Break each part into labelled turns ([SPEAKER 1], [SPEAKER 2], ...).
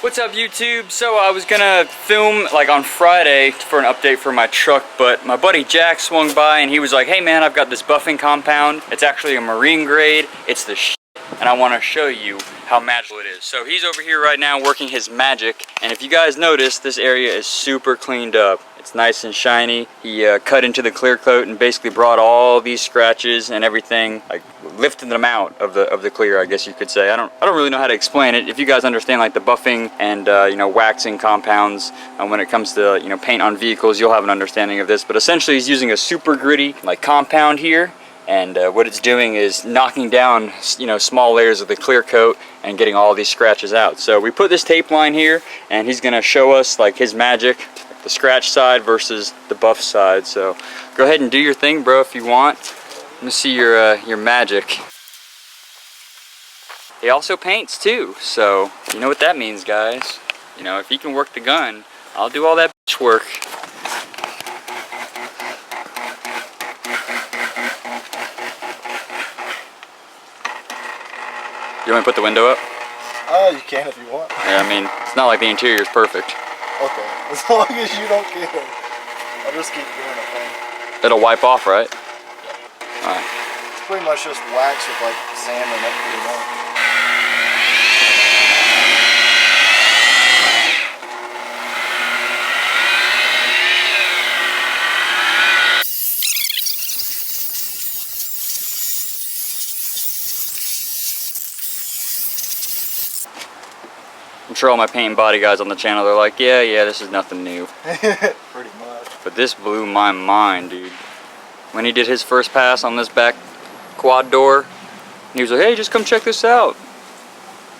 [SPEAKER 1] What's up YouTube? So I was gonna film like on Friday for an update for my truck, but my buddy Jack swung by and he was like, hey man, I've got this buffing compound. It's actually a marine grade. It's the shit, and I want to show you how magical it is. So he's over here right now working his magic, and if you guys notice, this area is super cleaned up. It's nice and shiny. He cut into the clear coat and basically brought all these scratches and everything, like lifted them out of the clear, I guess you could say. I don't really know how to explain it. If you guys understand like the buffing and you know, waxing compounds when it comes to, you know, paint on vehicles, you'll have an understanding of this. But essentially he's using a super gritty like compound here, and what it's doing is knocking down, you know, small layers of the clear coat and getting all these scratches out. So we put this tape line here and he's gonna show us like his magic, the scratch side versus the buff side. So go ahead and do your thing, bro, if you want. Let me see your magic. He also paints too, so you know what that means, guys. You know, if he can work the gun, I'll do all that bitch work. You want me to put the window up?
[SPEAKER 2] You can if you want.
[SPEAKER 1] Yeah, I mean, it's not like the interior is perfect.
[SPEAKER 2] Okay, as long as you don't care. I'll just keep doing it, man.
[SPEAKER 1] It'll wipe off, right? Alright.
[SPEAKER 2] It's pretty much just wax with like sand and that pretty much.
[SPEAKER 1] I'm sure all my paint and body guys on the channel, they're like, yeah, this is nothing new.
[SPEAKER 2] Pretty much.
[SPEAKER 1] But this blew my mind, dude. When he did his first pass on this back quad door, he was like, hey, just come check this out.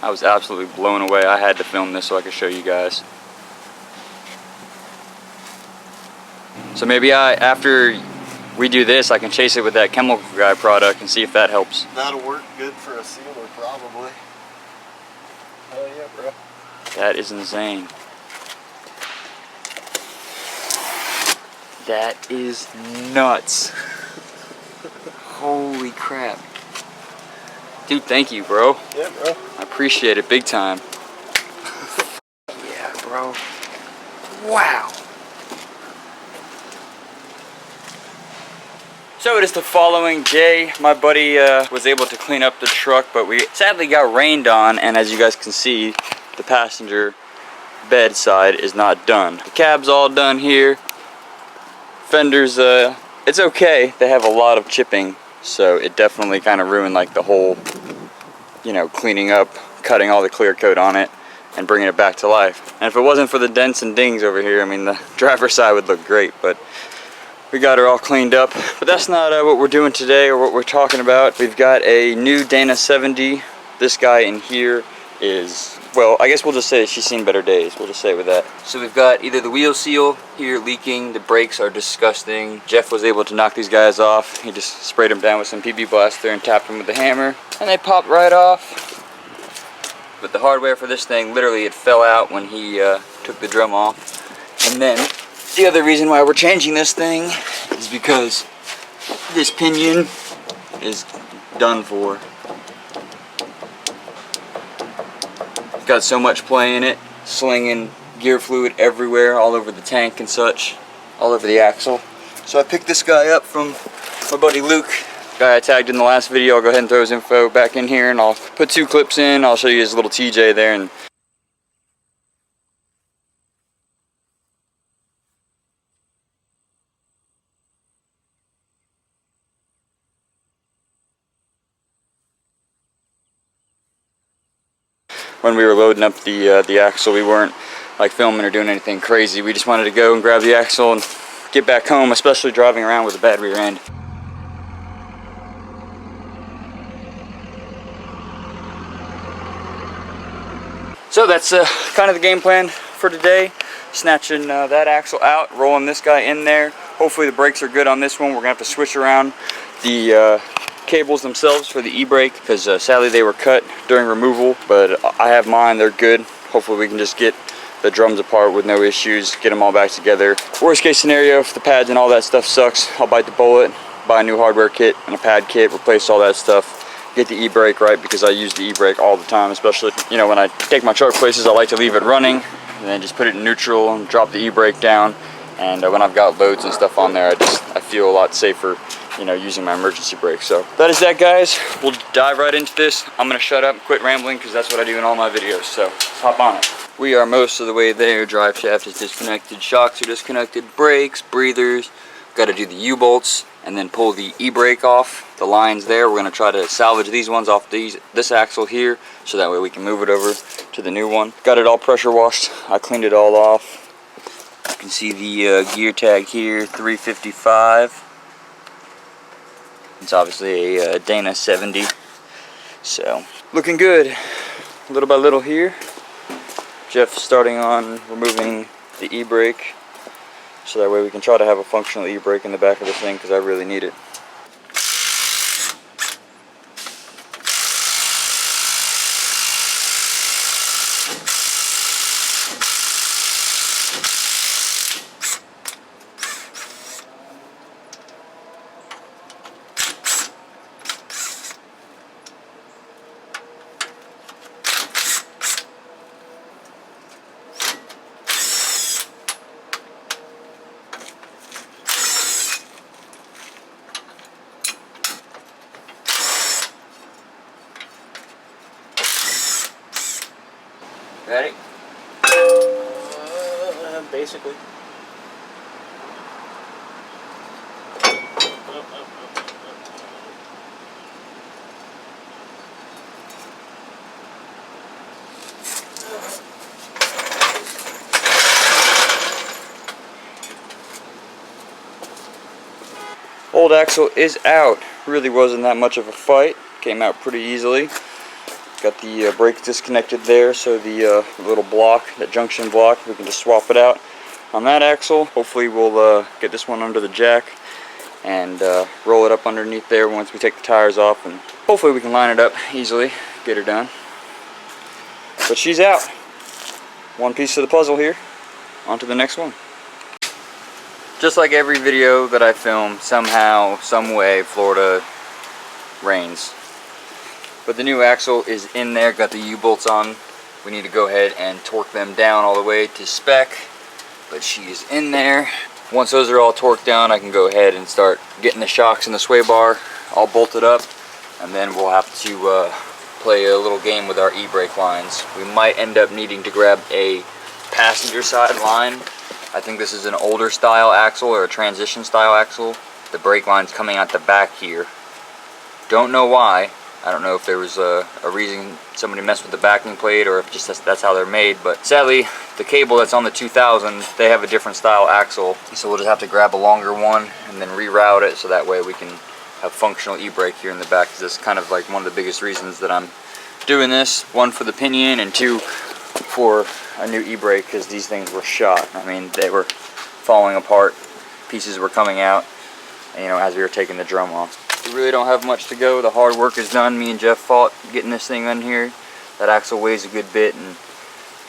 [SPEAKER 1] I was absolutely blown away. I had to film this so I could show you guys. So maybe after we do this, I can chase it with that chemical guy product and see if that helps.
[SPEAKER 2] That'll work good for a sealer, probably. Hell yeah, bro.
[SPEAKER 1] That is insane. That is nuts. Holy crap. Dude, thank you, bro.
[SPEAKER 2] Yeah, bro.
[SPEAKER 1] I appreciate it big time. Yeah, bro. Wow. So it is the following day. My buddy was able to clean up the truck, but we sadly got rained on, and as you guys can see, the passenger bed side is not done. The cab's all done here. Fenders, it's okay. They have a lot of chipping, so it definitely kind of ruined like the whole, you know, cleaning up, cutting all the clear coat on it, and bringing it back to life. And if it wasn't for the dents and dings over here, I mean, the driver's side would look great, but we got her all cleaned up. But that's not what we're doing today or what we're talking about. We've got a new Dana 70. This guy in here is, well, I guess we'll just say she's seen better days. We'll just say it with that. So we've got either the wheel seal here leaking, the brakes are disgusting. Jeff was able to knock these guys off. He just sprayed them down with some PB Blaster and tapped them with the hammer, and they popped right off. But the hardware for this thing, literally it fell out when he took the drum off. And then the other reason why we're changing this thing is because this pinion is done for. Got so much play in it, slinging gear fluid everywhere, all over the tank and such, all over the axle. So I picked this guy up from my buddy Luke, guy I tagged in the last video. I'll go ahead and throw his info back in here, and I'll put 2 clips in. I'll show you his little TJ there. And when we were loading up the axle, we weren't like filming or doing anything crazy. We just wanted to go and grab the axle and get back home, especially driving around with a bad rear end. So that's kind of the game plan for today. Snatching that axle out, rolling this guy in there. Hopefully the brakes are good on this one. We're gonna have to switch around the cables themselves for the e-brake, because sadly they were cut during removal, but I have mine, they're good. Hopefully we can just get the drums apart with no issues, get them all back together. Worst case scenario, if the pads and all that stuff sucks, I'll bite the bullet, buy a new hardware kit and a pad kit, replace all that stuff, get the e-brake right, because I use the e-brake all the time, especially, you know, when I take my truck places, I like to leave it running and then just put it in neutral and drop the e-brake down. And when I've got loads and stuff on there, I feel a lot safer, you know, using my emergency brake. So that is that, guys. We'll dive right into this. I'm gonna shut up and quit rambling, because that's what I do in all my videos. So let's hop on it. We are most of the way there. Drive shaft is disconnected, shocks are disconnected, brakes, breathers. Got to do the U-bolts and then pull the e-brake off. The lines there, we're gonna try to salvage these ones off this axle here, so that way we can move it over to the new one. Got it all pressure washed. I cleaned it all off. You can see the gear tag here, 355. It's obviously a Dana 70. So, looking good. Little by little here. Jeff starting on removing the e-brake, so that way we can try to have a functional e-brake in the back of this thing, because I really need it. Ready?
[SPEAKER 3] Basically.
[SPEAKER 1] Old axle is out. Really wasn't that much of a fight. Came out pretty easily. Got the brakes disconnected there, so the little block, that junction block, we can just swap it out on that axle. Hopefully we'll get this one under the jack and roll it up underneath there once we take the tires off, and hopefully we can line it up easily, get her done. But she's out. One piece of the puzzle here. On to the next one. Just like every video that I film, somehow, some way, Florida rains. But the new axle is in there, got the U-bolts on. We need to go ahead and torque them down all the way to spec. But she is in there. Once those are all torqued down, I can go ahead and start getting the shocks and the sway bar all bolted up. And then we'll have to play a little game with our e-brake lines. We might end up needing to grab a passenger side line. I think this is an older style axle, or a transition style axle. The brake line's coming out the back here. Don't know why. I don't know if there was a reason somebody messed with the backing plate, or if just that's how they're made. But sadly, the cable that's on the 2000, they have a different style axle. So we'll just have to grab a longer one and then reroute it, so that way we can have functional e-brake here in the back. This is kind of like one of the biggest reasons that I'm doing this. One, for the pinion, and two, for a new e-brake, because these things were shot. I mean, they were falling apart. Pieces were coming out, you know, as we were taking the drum off. We really don't have much to go. The hard work is done. Me and Jeff fought getting this thing in here. That axle weighs a good bit, and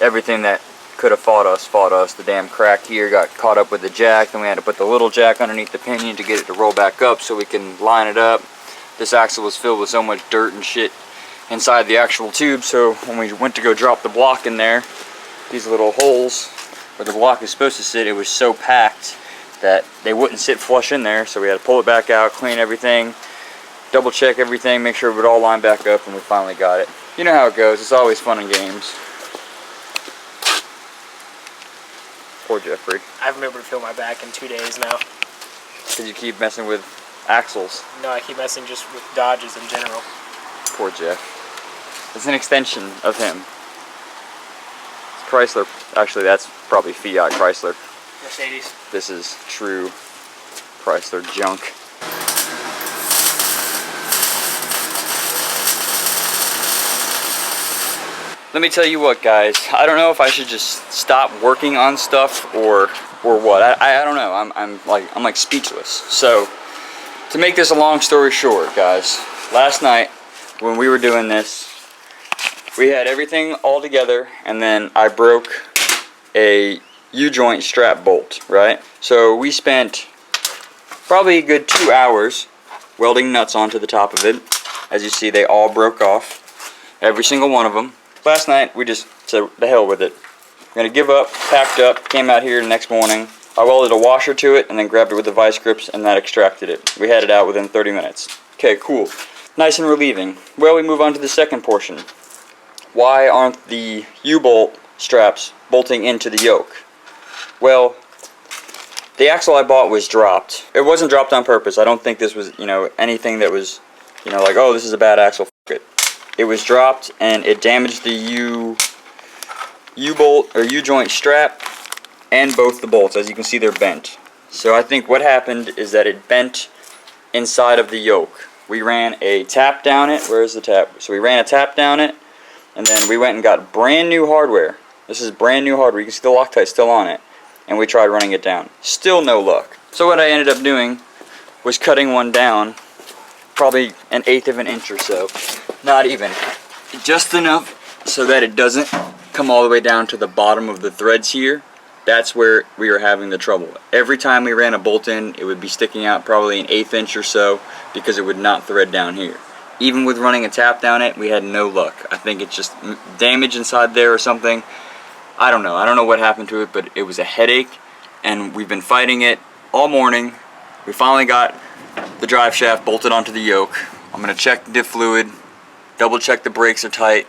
[SPEAKER 1] everything that could have fought us. The damn crack here got caught up with the jack, then we had to put the little jack underneath the pinion to get it to roll back up so we can line it up. This axle was filled with so much dirt and shit inside the actual tube, so when we went to go drop the block in there, these little holes where the block is supposed to sit, it was so packed that they wouldn't sit flush in there, so we had to pull it back out, clean everything, double check everything, make sure it would all line back up, and we finally got it. You know how it goes, it's always fun and games. Poor Jeffrey.
[SPEAKER 3] I haven't been able to feel my back in 2 days now.
[SPEAKER 1] Because you keep messing with axles.
[SPEAKER 3] No, I keep messing just with Dodges in general.
[SPEAKER 1] Poor Jeff. It's an extension of him. It's Chrysler. Actually, that's probably Fiat Chrysler.
[SPEAKER 3] Mercedes.
[SPEAKER 1] This is true Chrysler junk. Let me tell you what, guys. I don't know if I should just stop working on stuff or what. I don't know. I'm like speechless. So to make this a long story short, guys, last night when we were doing this, we had everything all together, and then I broke a U-joint strap bolt, right? So we spent probably a good 2 hours welding nuts onto the top of it, As you see, they all broke off. Every single one of them. Last night, we just said, the hell with it. We're going to give up, packed up, came out here the next morning. I welded a washer to it and then grabbed it with the vice grips and that extracted it. We had it out within 30 minutes. Okay, cool. Nice and relieving. Well, we move on to the second portion. Why aren't the U-bolt straps bolting into the yoke? Well, the axle I bought was dropped. It wasn't dropped on purpose. I don't think this was, anything that was, like, oh, this is a bad axle, f*** it. It was dropped and it damaged the U-bolt or U-joint strap and both the bolts. As you can see, they're bent. So I think what happened is that it bent inside of the yoke. We ran a tap down it. Where's the tap? So we ran a tap down it, and then we went and got brand new hardware. This is brand new hardware. You can see the Loctite still on it. And we tried running it down. Still no luck. So what I ended up doing was cutting one down, probably 1/8 of an inch or so. Not even. Just enough so that it doesn't come all the way down to the bottom of the threads here. That's where we were having the trouble. Every time we ran a bolt in, it would be sticking out probably 1/8 inch or so because it would not thread down here. Even with running a tap down it, we had no luck. I think it's just damage inside there or something. I don't know. I don't know what happened to it, but it was a headache, and we've been fighting it all morning. We finally got the drive shaft bolted onto the yoke. I'm going to check the diff fluid, double check the brakes are tight,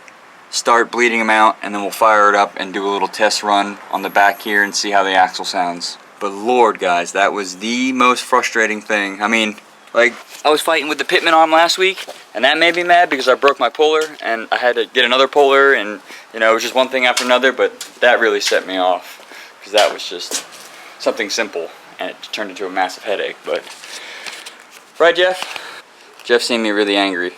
[SPEAKER 1] start bleeding them out, and then we'll fire it up and do a little test run on the back here and see how the axle sounds. But Lord, guys, that was the most frustrating thing. I mean, like, I was fighting with the pitman arm last week, and that made me mad because I broke my puller, and I had to get another puller, and, it was just one thing after another, but that really set me off, because that was just something simple, and it turned into a massive headache, but... Right, Jeff? Jeff seemed me really angry.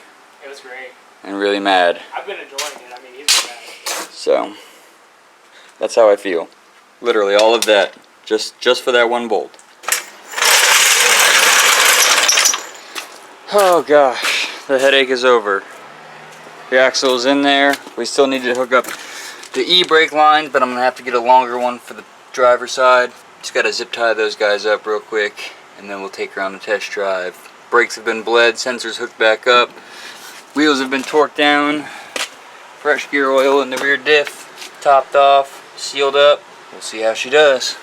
[SPEAKER 3] It was great.
[SPEAKER 1] And really mad.
[SPEAKER 3] I've been enjoying it. I mean, he's been mad.
[SPEAKER 1] So, that's how I feel. Literally, all of that, just for that one bolt. Oh gosh, the headache is over. The axle is in there. We still need to hook up the e-brake line, but I'm gonna have to get a longer one for the driver's side. Just gotta zip tie those guys up real quick, and then we'll take her on a test drive. Brakes have been bled, sensors hooked back up, wheels have been torqued down, fresh gear oil in the rear diff, topped off, sealed up. We'll see how she does.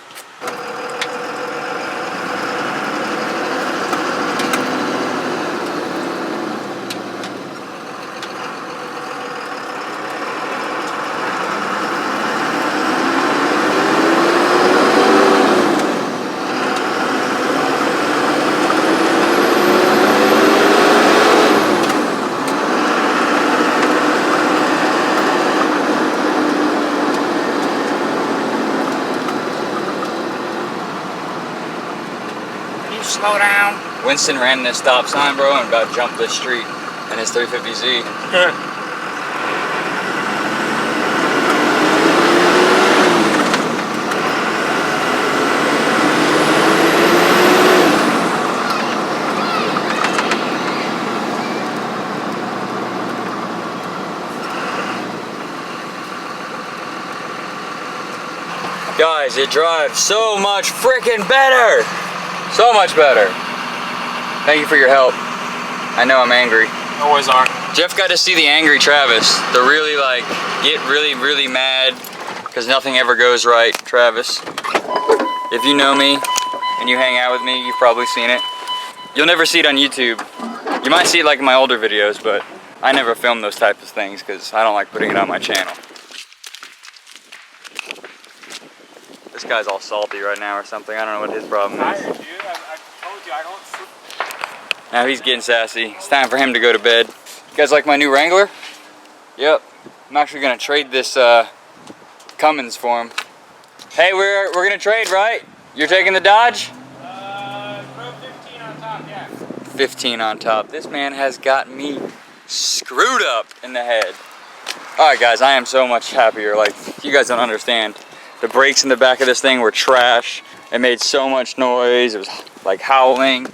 [SPEAKER 3] Slow down.
[SPEAKER 1] Winston ran this stop sign, bro, and about jumped this street in his 350Z. Guys, it drives so much freaking better! So much better. Thank you for your help. I know I'm angry.
[SPEAKER 3] Always are.
[SPEAKER 1] Jeff got to see the angry Travis. The really, get really mad because nothing ever goes right, Travis. If you know me and you hang out with me, you've probably seen it. You'll never see it on YouTube. You might see it like in my older videos, but I never film those types of things because I don't like putting it on my channel. This guy's all salty right now or something. I don't know what his problem is.
[SPEAKER 3] Tired, dude. I told you I don't sleep.
[SPEAKER 1] Now he's getting sassy. It's time for him to go to bed. You guys like my new Wrangler? Yep. I'm actually gonna trade this Cummins for him. Hey, we're gonna trade, right? You're taking the Dodge?
[SPEAKER 3] Throw 15 on top, yeah.
[SPEAKER 1] 15 on top. This man has got me screwed up in the head. Alright guys, I am so much happier. Like, you guys don't understand. The brakes in the back of this thing were trash. It made so much noise. It was like howling.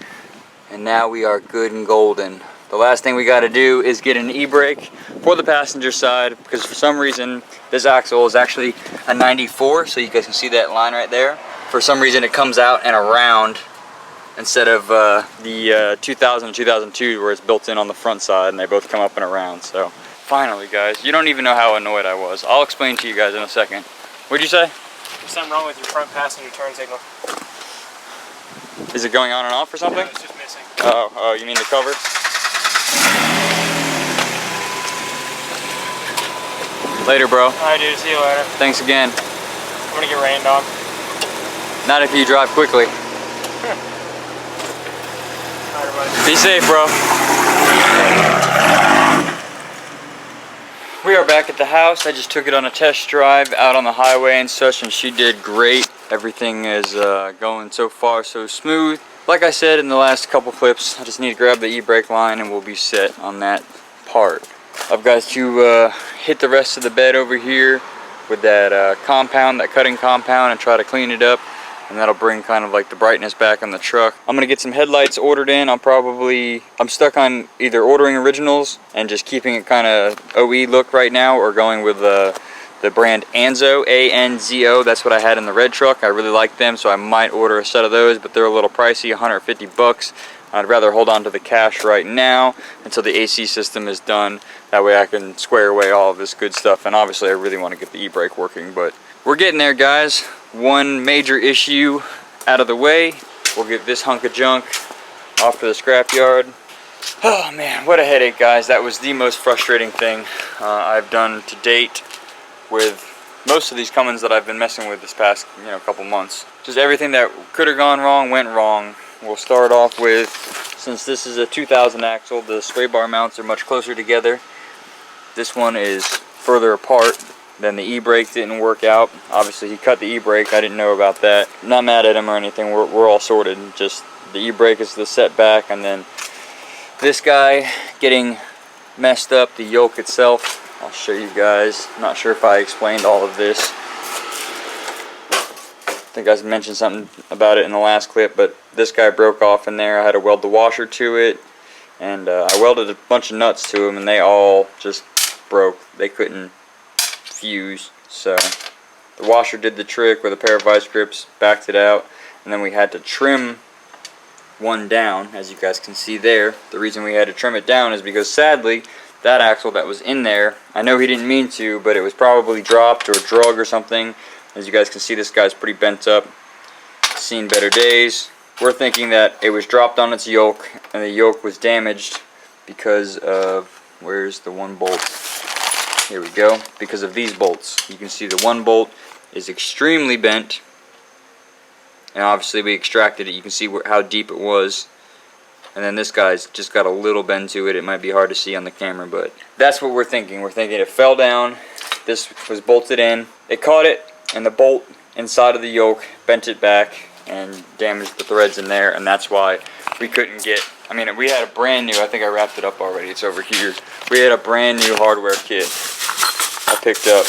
[SPEAKER 1] And now we are good and golden. The last thing we got to do is get an e-brake for the passenger side, because for some reason this axle is actually a 94, so you guys can see that line right there. For some reason it comes out and around instead of the 2000 and 2002 where it's built in on the front side and they both come up and around. So finally, guys, you don't even know how annoyed I was. I'll explain to you guys in a second. What'd you say?
[SPEAKER 3] There's something wrong with your front passenger turn signal.
[SPEAKER 1] Is it going on and off or something?
[SPEAKER 3] No, it's just missing.
[SPEAKER 1] Oh, you mean the cover? Later, bro.
[SPEAKER 3] Alright, dude. See you later.
[SPEAKER 1] Thanks again.
[SPEAKER 3] I'm gonna get rained on.
[SPEAKER 1] Not if you drive quickly.
[SPEAKER 3] Alright, buddy.
[SPEAKER 1] Be safe, bro. We are back at the house. I just took it on a test drive out on the highway and such, and she did great. Everything is going so far so smooth. Like I said in the last couple clips, I just need to grab the e-brake line and we'll be set on that part. I've got to hit the rest of the bed over here with that compound, that cutting compound, and try to clean it up, and that'll bring kind of like the brightness back on the truck. I'm gonna get some headlights ordered in. I'm stuck on either ordering originals and just keeping it kind of OE look right now, or going with the brand Anzo, A-N-Z-O. That's what I had in the red truck. I really like them, so I might order a set of those, but they're a little pricey, 150 bucks. I'd rather hold on to the cash right now until the AC system is done. That way I can square away all of this good stuff, and obviously I really want to get the e-brake working, but we're getting there, guys. One major issue out of the way. We'll get this hunk of junk off to the scrapyard. Oh man, what a headache, guys. That was the most frustrating thing I've done to date with most of these Cummins that I've been messing with this past couple months. Just everything that could have gone wrong went wrong. We'll start off with, since this is a 2000 axle, the sway bar mounts are much closer together. This one is further apart. Then the e-brake didn't work out. Obviously he cut the e-brake. I didn't know about that. Not mad at him or anything. We're all sorted. Just the e-brake is the setback, and then this guy getting messed up, the yoke itself. I'll show you guys. I'm not sure if I explained all of this. I think I mentioned something about it in the last clip, but this guy broke off in there. I had to weld the washer to it, and I welded a bunch of nuts to them, and they all just broke. They couldn't fuse, so the washer did the trick with a pair of vice grips, backed it out, and then we had to trim one down, as you guys can see there. The reason we had to trim it down is because sadly that axle that was in there, I know he didn't mean to, but it was probably dropped or drug or something. As you guys can see, this guy's pretty bent up, seen better days. We're thinking that it was dropped on its yoke, and the yoke was damaged because of, where's the one bolt? Here we go. Because of these bolts. You can see the one bolt is extremely bent, and obviously we extracted it. You can see how deep it was. And then this guy's just got a little bend to it. It might be hard to see on the camera, but that's what we're thinking. We're thinking it fell down. This was bolted in. It caught it, and the bolt inside of the yoke bent it back and damaged the threads in there, and that's why we couldn't get, I mean, we had a brand new, I think I wrapped it up already, it's over here. We had a brand new hardware kit I picked up,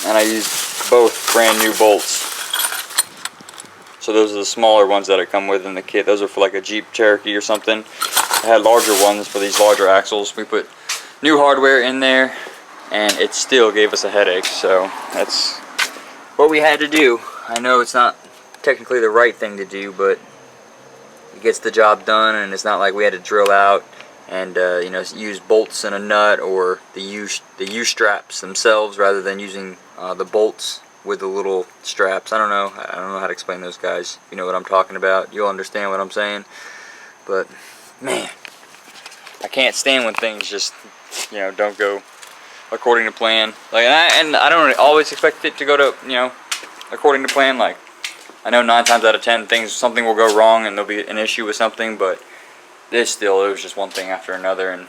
[SPEAKER 1] and I used both brand new bolts. So those are the smaller ones that I come with in the kit. Those are for like a Jeep Cherokee or something. I had larger ones for these larger axles. We put new hardware in there, and it still gave us a headache, so that's what we had to do. I know it's not technically the right thing to do, but it gets the job done, and it's not like we had to drill out and use bolts and a nut, or the U-straps themselves, rather than using the bolts with the little straps. I don't know how to explain those, guys. If you know what I'm talking about, you'll understand what I'm saying. But man, I can't stand when things just don't go according to plan. Like, and I don't always expect it to go to according to plan. Like, I know 9 times out of 10 something will go wrong and there'll be an issue with something, but it was just one thing after another, and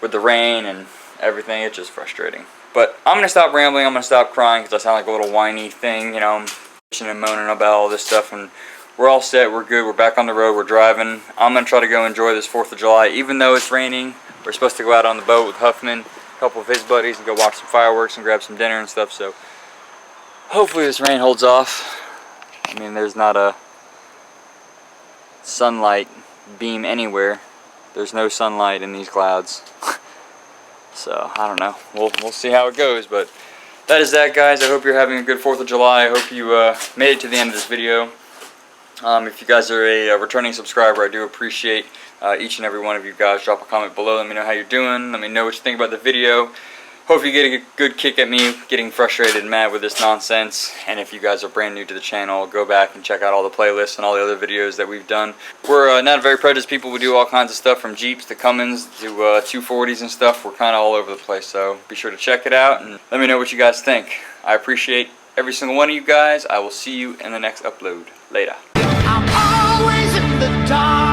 [SPEAKER 1] with the rain and everything, it's just frustrating. But I'm gonna stop rambling. I'm gonna stop crying because I sound like a little whiny thing. I'm bitching and moaning about all this stuff, and we're all set. We're good. We're back on the road. We're driving. I'm gonna try to go enjoy this 4th of July, even though it's raining. We're supposed to go out on the boat with Huffman, a couple of his buddies, and go watch some fireworks and grab some dinner and stuff. So hopefully this rain holds off. I mean, there's not a sunlight beam anywhere. There's no sunlight in these clouds. So I don't know. We'll see how it goes, but that is that, guys. I hope you're having a good 4th of July. I hope you made it to the end of this video. If you guys are a returning subscriber, I do appreciate each and every one of you guys. Drop a comment below. Let me know how you're doing. Let me know what you think about the video. Hope you get a good kick at me getting frustrated and mad with this nonsense. And if you guys are brand new to the channel, go back and check out all the playlists and all the other videos that we've done. We're not very prejudiced people. We do all kinds of stuff from Jeeps to Cummins to 240s and stuff. We're kind of all over the place, so be sure to check it out and let me know what you guys think. I appreciate every single one of you guys. I will see you in the next upload. Later.
[SPEAKER 4] I'm always in the dark.